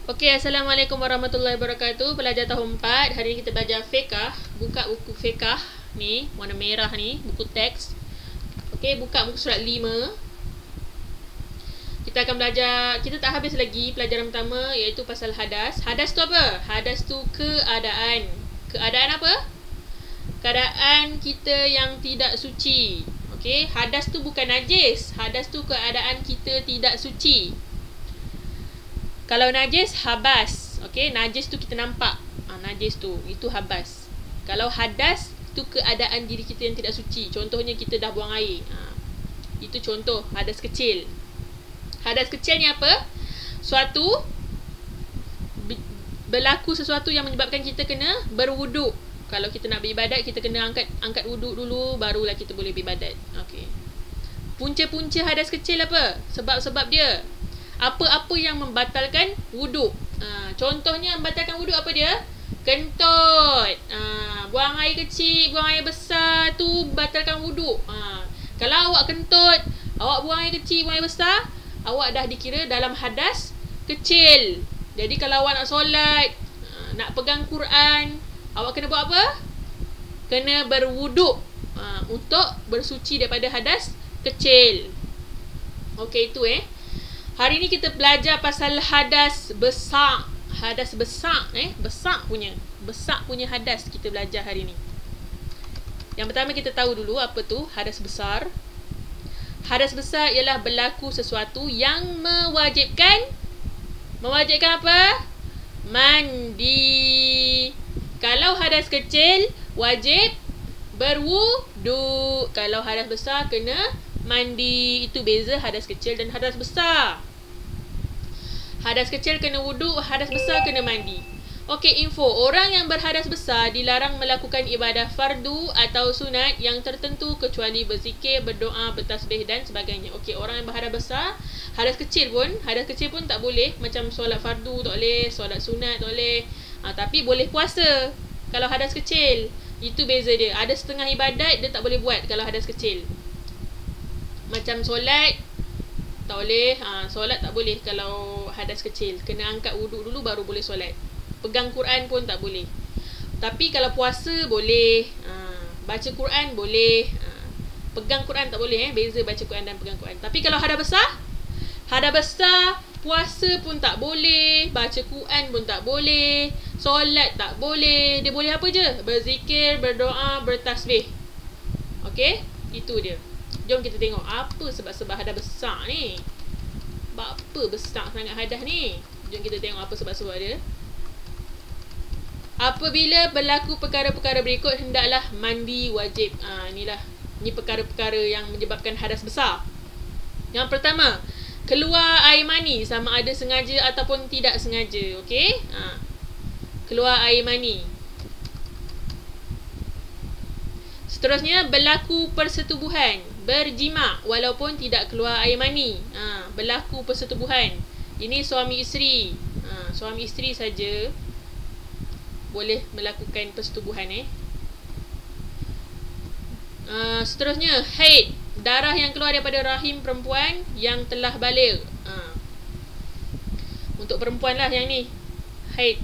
Okey, Assalamualaikum warahmatullahi wabarakatuh. Pelajar tahun 4, hari ni kita belajar fiqh. Buka buku fiqh ni, warna merah ni, buku teks. Okey, buka buku surat 5. Kita akan belajar, kita tak habis lagi pelajaran pertama iaitu pasal hadas. Hadas tu apa? Hadas tu keadaan. Keadaan apa? Keadaan kita yang tidak suci. Okey, hadas tu bukan najis. Hadas tu keadaan kita tidak suci. Kalau najis, habas. Okey, najis tu kita nampak. Najis tu, itu habas. Kalau hadas, tu keadaan diri kita yang tidak suci. Contohnya kita dah buang air. Itu contoh hadas kecil. Hadas kecil ni apa? Berlaku sesuatu yang menyebabkan kita kena berwuduk. Kalau kita nak beribadat, kita kena angkat wuduk dulu, barulah kita boleh beribadat. Okey. Punca-punca hadas kecil apa? Sebab-sebab dia. Apa-apa yang membatalkan wuduk. Contohnya membatalkan wuduk apa dia? Kentut. Buang air kecil, buang air besar tu batalkan wuduk. Kalau awak kentut, awak buang air kecil, buang air besar, awak dah dikira dalam hadas kecil. Jadi kalau awak nak solat, nak pegang Quran, awak kena buat apa? Kena berwuduk untuk bersuci daripada hadas kecil. Okey, itu Hari ni kita belajar pasal hadas besar. Hadas besar, besar punya hadas kita belajar hari ni. Yang pertama kita tahu dulu apa tu hadas besar. Hadas besar ialah berlaku sesuatu yang mewajibkan apa? Mandi. Kalau hadas kecil wajib berwuduk. Kalau hadas besar kena mandi. Itu beza hadas kecil dan hadas besar. Hadas kecil kena wuduk, hadas besar kena mandi. Okey, info. Orang yang berhadas besar dilarang melakukan ibadah fardu atau sunat yang tertentu kecuali berzikir, berdoa, bertasbih dan sebagainya. Okey, orang yang berhadas besar, hadas kecil pun tak boleh. Macam solat fardu tak boleh, solat sunat tak boleh. Tapi boleh puasa kalau hadas kecil. Itu beza dia. Ada setengah ibadat dia tak boleh buat kalau hadas kecil. Macam solat tak boleh. Solat tak boleh kalau hadas kecil. Kena angkat wuduk dulu baru boleh solat. Pegang Quran pun tak boleh. Tapi kalau puasa boleh. Baca Quran boleh. Pegang Quran tak boleh. Beza baca Quran dan pegang Quran. Tapi kalau hadas besar, puasa pun tak boleh, baca Quran pun tak boleh, solat tak boleh. Dia boleh apa je? Berzikir, berdoa, bertasbih. Okey? Itu dia. Jom kita tengok apa sebab-sebab hadas besar ni. Apa besar sangat hadas ni? Jom kita tengok apa sebab-sebab dia. Apabila berlaku perkara-perkara berikut, hendaklah mandi wajib. Ni perkara-perkara yang menyebabkan hadas besar. Yang pertama, keluar air mani, sama ada sengaja ataupun tidak sengaja. Okey? Keluar air mani. Seterusnya, berlaku persetubuhan, berjima walaupun tidak keluar air mani. Berlaku persetubuhan. Ini suami isteri. Suami isteri saja boleh melakukan persetubuhan. Seterusnya, haid, darah yang keluar daripada rahim perempuan yang telah baligh. Untuk perempuan lah yang ni, haid.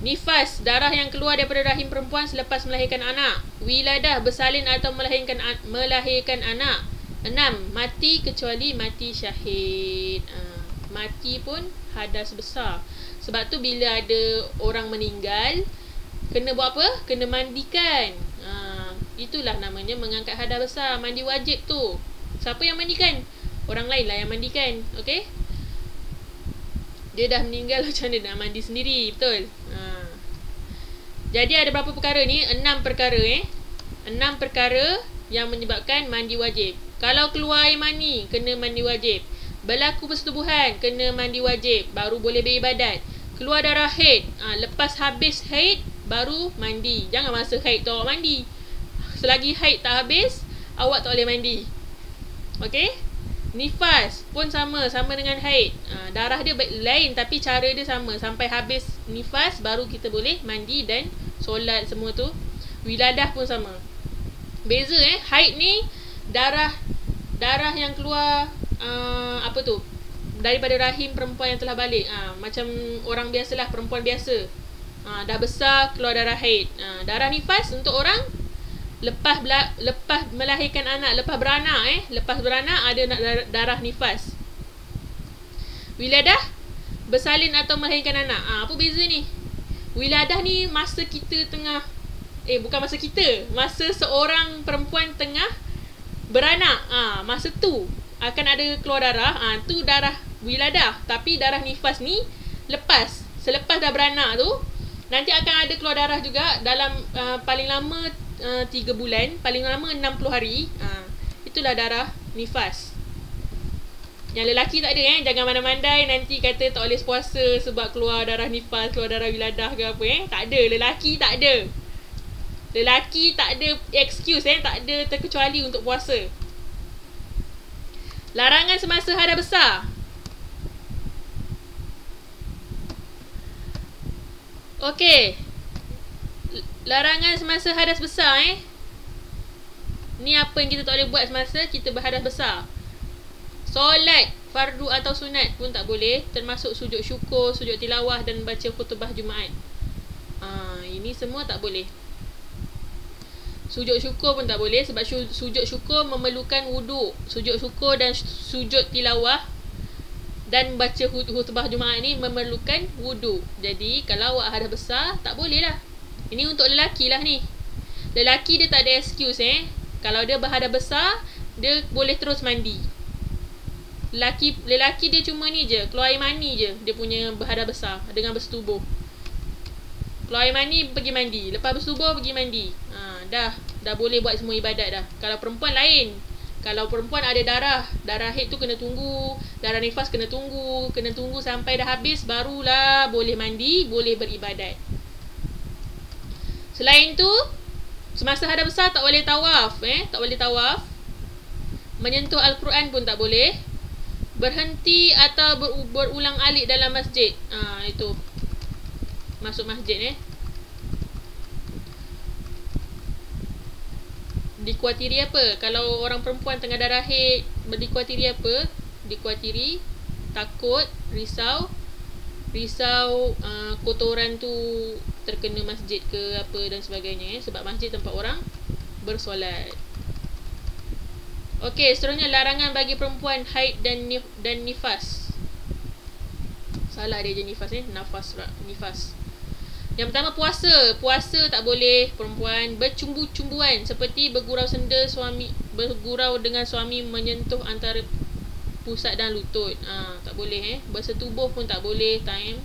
Nifas, darah yang keluar daripada rahim perempuan selepas melahirkan anak. Wiladah, bersalin atau melahirkan anak. 6. Mati kecuali mati syahid. Mati pun hadas besar. Sebab tu bila ada orang meninggal, kena buat apa? Kena mandikan. Itulah namanya mengangkat hadas besar. Mandi wajib tu. Siapa yang mandikan? Orang lain lah yang mandikan. Okey? Dia dah meninggal, macam mana nak mandi sendiri? Betul? Jadi ada berapa perkara ni? 6 perkara 6 perkara yang menyebabkan mandi wajib. Kalau keluar air mani, kena mandi wajib. Berlaku persetubuhan, kena mandi wajib, baru boleh beribadat. Keluar darah haid, lepas habis haid baru mandi. Jangan masa haid tu awak mandi. Selagi haid tak habis, awak tak boleh mandi. Okey? Nifas pun sama dengan haid. Darah dia lain tapi cara dia sama. Sampai habis nifas baru kita boleh mandi dan solat semua tu. Wiladah pun sama. Beza haid ni darah yang keluar daripada rahim perempuan yang telah balik. Macam orang biasalah, perempuan biasa. Dah besar, keluar darah haid. Darah nifas untuk orang lepas melahirkan anak, lepas beranak lepas beranak ada darah nifas. Wiladah, bersalin atau melahirkan anak. Apa beza ni? Wiladah ni masa kita tengah bukan masa kita, masa seorang perempuan tengah beranak. Masa tu akan ada keluar darah. Tu darah wiladah. Tapi darah nifas ni selepas dah beranak tu nanti akan ada keluar darah juga dalam paling lama 3 bulan, paling lama 60 hari. Itulah darah nifas. Yang lelaki tak ada jangan mandai-mandai nanti kata tak boleh puasa sebab keluar darah nifas, keluar darah wiladah ke apa Tak ada, lelaki tak ada. Lelaki tak ada excuse tak ada terkecuali untuk puasa. Larangan semasa hadas besar. Okey. Larangan semasa hadas besar Ni apa yang kita tak boleh buat semasa kita berhadas besar. Solat fardu atau sunat pun tak boleh, termasuk sujud syukur, sujud tilawah dan baca khutbah Jumaat. Ini semua tak boleh. Sujud syukur pun tak boleh sebab sujud syukur memerlukan wuduk. Sujud syukur dan sujud tilawah dan baca khutbah Jumaat ni memerlukan wuduk. Jadi kalau awak hadas besar tak boleh lah. Ini untuk lelaki lah ni. Lelaki dia tak ada excuse Kalau dia berhadas besar, dia boleh terus mandi. Lelaki dia cuma ni je, keluar air mani je dia punya berhadas besar dengan bersetubuh. Keluar air mani pergi mandi, lepas bersetubuh pergi mandi. Dah boleh buat semua ibadat dah. Kalau perempuan lain. Kalau perempuan ada darah haid tu kena tunggu, darah nifas kena tunggu sampai dah habis barulah boleh mandi, boleh beribadat. Selain tu, semasa hadas besar tak boleh tawaf tak boleh tawaf. Menyentuh Al-Quran pun tak boleh. Berhenti atau berulang alik dalam masjid. Itu masuk masjid Dikuatiri apa? Kalau orang perempuan tengah darah haid, dikuatiri apa? Dikuatiri takut, risau kotoran tu terkena masjid ke apa dan sebagainya sebab masjid tempat orang bersolat. Okey, seterusnya larangan bagi perempuan haid dan nifas. Salah dia je nifas nifas. Yang pertama puasa. Puasa tak boleh perempuan bercumbu-cumbuan seperti bergurau dengan suami menyentuh antara pusat dan lutut. Tak boleh Bersetubuh pun tak boleh time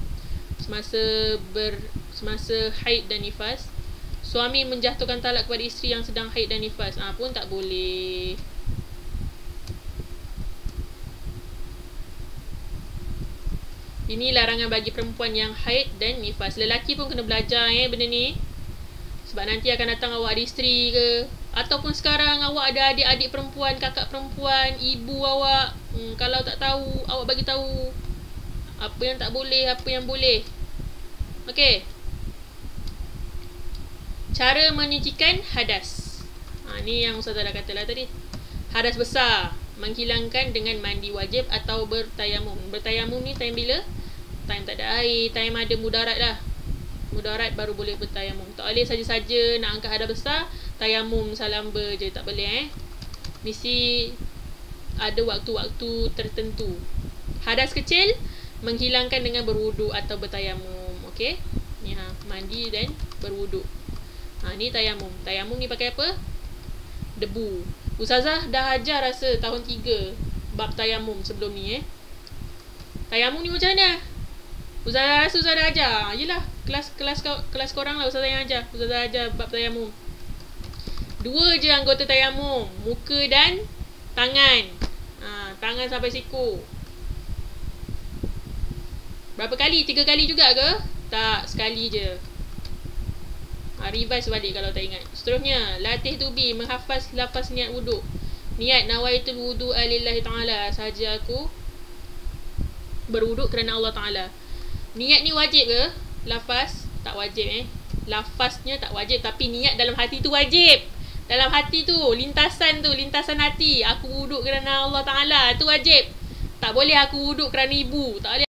semasa haid dan nifas. Suami menjatuhkan talak kepada isteri yang sedang haid dan nifas pun tak boleh. Ini larangan bagi perempuan yang haid dan nifas. Lelaki pun kena belajar benda ni. Sebab nanti akan datang awak ada isteri ke, ataupun sekarang awak ada adik-adik perempuan, kakak perempuan, ibu awak. Kalau tak tahu, awak bagi tahu apa yang tak boleh, apa yang boleh. Okey. Cara menyucikan hadas. Ni yang Ustazah dah katalah tadi. Hadas besar menghilangkan dengan mandi wajib atau bertayamum. Bertayamum ni time bila? Time tak ada air, time ada mudarat lah. Mudarat baru boleh bertayamum. Tak boleh saja-saja nak angkat hadas besar, tayamum salamba je, tak boleh Mesti ada waktu-waktu tertentu. Hadas kecil menghilangkan dengan berwuduk atau bertayamum. Okey? Ni mandi dan berwuduk. Ni tayamum. Tayamum ni pakai apa? Debu. Ustazah dah ajar rasa tahun 3 bab tayamum sebelum ni Tayamum ni macam mana? Ustazah rasa Ustazah dah ajar. Yelah, kelas korang lah Ustazah yang ajar. Ustazah ajar bab tayamum. 2 je anggota tayamum, muka dan tangan. Tangan sampai siku. Berapa kali? 3 kali juga ke? Tak, sekali je. Revise balik kalau tak ingat. Seterusnya, latih tubi, menghafaz lafaz niat wuduk. Niat nawaitul wudu'a lillahi ta'ala. Sahaja aku berwuduk kerana Allah Ta'ala. Niat ni wajib ke? Lafaz tak wajib Lafaznya tak wajib, tapi niat dalam hati tu wajib. Dalam hati tu, lintasan hati, aku wuduk kerana Allah Ta'ala, tu wajib. Tak boleh aku wuduk kerana ibu. Tak boleh